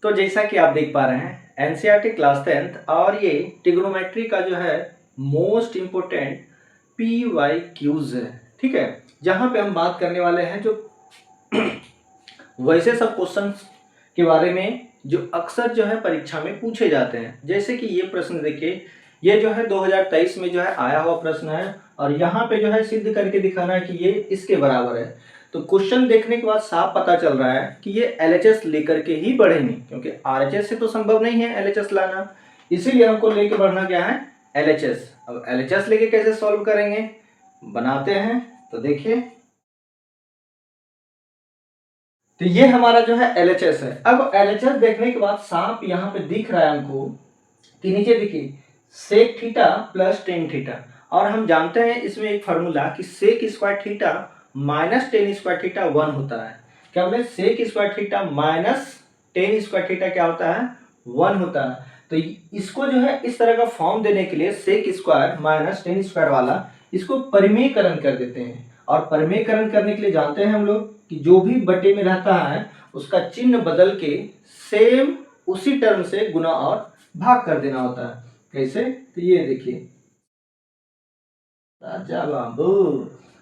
तो जैसा कि आप देख पा रहे हैं एनसीईआरटी क्लास 10th और ये ट्रिग्नोमेट्री का जो है मोस्ट इम्पोर्टेंट PYQs है, ठीक है। जहाँ पे हम बात करने वाले हैं जो वैसे सब क्वेश्चंस के बारे में जो अक्सर जो है परीक्षा में पूछे जाते हैं। जैसे कि ये प्रश्न देखिए, ये जो है 2023 में जो है आया हुआ प्रश्न है और यहाँ पे जो है सिद्ध करके दिखाना है कि ये इसके बराबर है। तो क्वेश्चन देखने के बाद साफ पता चल रहा है कि ये LHS लेकर के ही बढ़ेंगे, क्योंकि RHS से तो संभव नहीं है LHS लाना, इसीलिए हमको लेके बढ़ना क्या है LHS। अब LHS लेके कैसे सॉल्व करेंगे बनाते हैं, तो देखिए तो ये हमारा जो है LHS है। अब LHS देखने के बाद साफ यहाँ पे दिख रहा है हमको कि नीचे देखिए sec theta plus tan theta, और हम जानते हैं इसमें एक फार्मूला कि sec square theta minus tan square theta 1 होता है। क्या बोले sec square theta minus tan square theta क्या होता है 1 होता है। तो इसको जो है इस तरह का फॉर्म देने के लिए sec square minus tan square वाला इसको परिमेयकरण कर देते हैं, और परिमेयकरण करने के लिए जानते हैं हम लोग कि जो भी बटे में रहता है उसका चिन्ह बदल के सेम उसी टर्म से गुना और भाग कर देना होता है। कैसे, तो ये देखिए राजा बाबू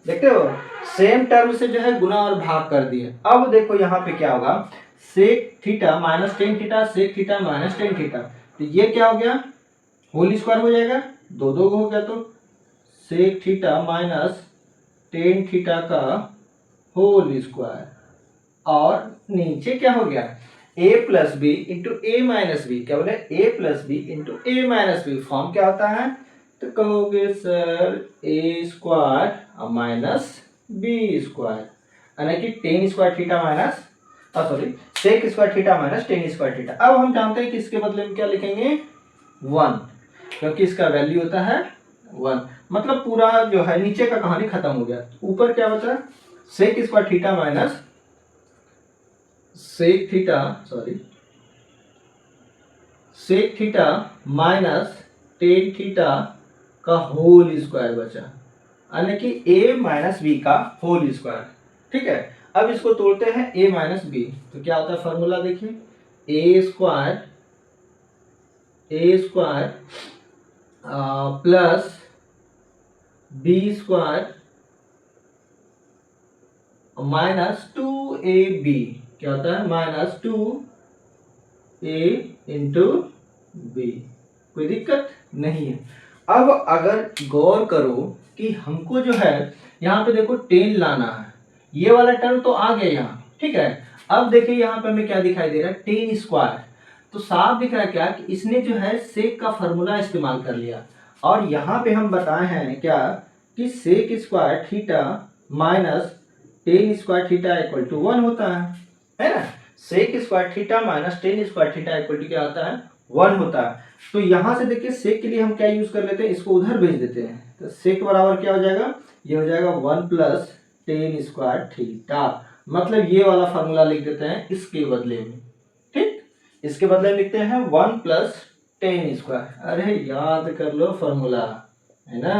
देखते हो सेम टर्म से जो है गुना और भाग कर दिए। अब देखो यहाँ पे क्या होगा sec theta minus tan theta sec theta minus tan theta, तो ये क्या हो गया होल स्क्वायर हो जाएगा, दो दो हो गया, तो sec theta minus tan theta का होल स्क्वायर, और नीचे क्या हो गया a plus b into a minus b. क्या बोले a plus b into a minus b. Form क्या होता है, तो कहोगे sir a square minus b square, यानी कि tan square theta minus sec square theta minus tan square theta. अब हम जानते हैं कि इसके बदले में क्या लिखेंगे 1, क्योंकि इसका वैल्यू होता है 1। मतलब पूरा जो है नीचे का कहानी खत्म हो गया। ऊपर क्या बचा sec square theta minus sec theta minus tan theta का होल स्क्वायर बचा, यानी कि a माइनस बी का होल स्क्वायर, ठीक है। अब इसको तोड़ते हैं a माइनस बी, तो क्या होता है फॉर्मूला देखिए a square plus b square minus 2ab, क्या होता है माइनस 2a इंटू बी। कोई दिक्कत नहीं है। अब अगर गौर करो कि हमको जो है यहाँ पे देखो 10 लाना है, ये वाला टर्म तो आ गया यहाँ, ठीक है। अब देखिए यहाँ पे हमें क्या दिखाई दे रहा है 10 स्क्वायर, तो साफ दिख रहा है क्या कि इसने जो है सेक का फॉर्मूला इस्तेमाल कर लिया, और यहाँ पे हम बताए हैं क्या कि sec square theta minus tan square theta equal to 1 होता है ना। Sec square theta minus tan square theta equal to क्या होता है 1 होता है। तो यहाँ से देखिए सेक के लिए हम क्या यूज कर लेते हैं, इसको उधर भेज देते हैं, तो सेक बराबर क्या हो जाएगा, ये हो जाएगा 1 प्लस टेन स्क्वायर थीटा। मतलब ये वाला फार्मूला लिख देते हैं इसके बदले में, ठीक, इसके बदले में लिखते हैं 1 प्लस टेन स्क्वायर। अरे याद कर लो फार्मूला है ना,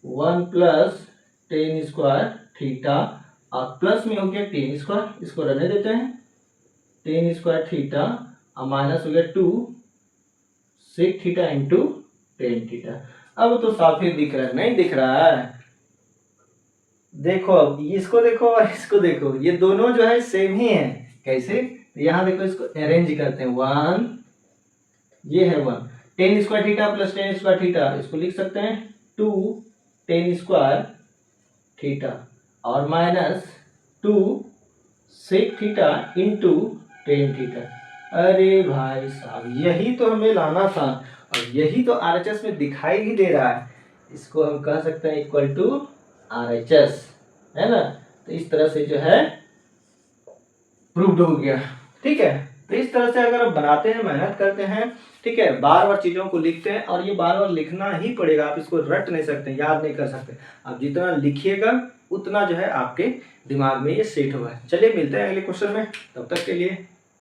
1 प्लस टेन स्क्वायर थीटा, और प्लस में हो गया टेन स्क्वायर, इसको रहने देते हैं टेन स्क्वायर थीटा, और माइनस हो गया 2 sec theta into tan theta. अब तो साफ ही दिख रहा है, नहीं दिख रहा है, देखो अब इसको देखो और इसको देखो, ये दोनों जो है सेम ही है। कैसे, तो यहाँ देखो इसको अरेंज करते हैं 1, ये है 1 tan square theta plus tan square theta, इसको लिख सकते हैं 2 टेन स्क्वायर थीटा, और minus 2 sec theta into tan theta. अरे भाई साहब यही तो हमें लाना था, और यही तो RHS में दिखाई भी दे रहा है। इसको हम कह सकते हैं इक्वल टू RHS, है ना। तो इस तरह से जो है प्रूव्ड हो गया, ठीक है। तो इस तरह से अगर आप बनाते हैं, मेहनत करते हैं, ठीक है, बार बार चीज़ों को लिखते हैं, और ये बार बार लिखना ही पड़ेगा, आप इसको रट नहीं सकते, याद नहीं कर सकते। आप जितना लिखिएगा उतना जो है आपके दिमाग में ये सेट होगा। चलिए मिलते हैं अगले क्वेश्चन में, तब तक के लिए